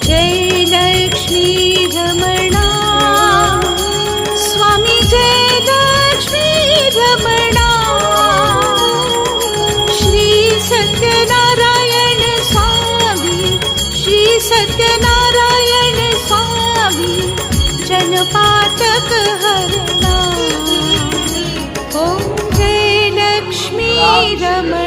Jai Lakshmi Ramana Swami, Jai Lakshmi Ramana. Shri Satyanarayan Swami, Shri Satyanarayan Swami, जनपातक हरणा। Om Jai Lakshmi Ramana.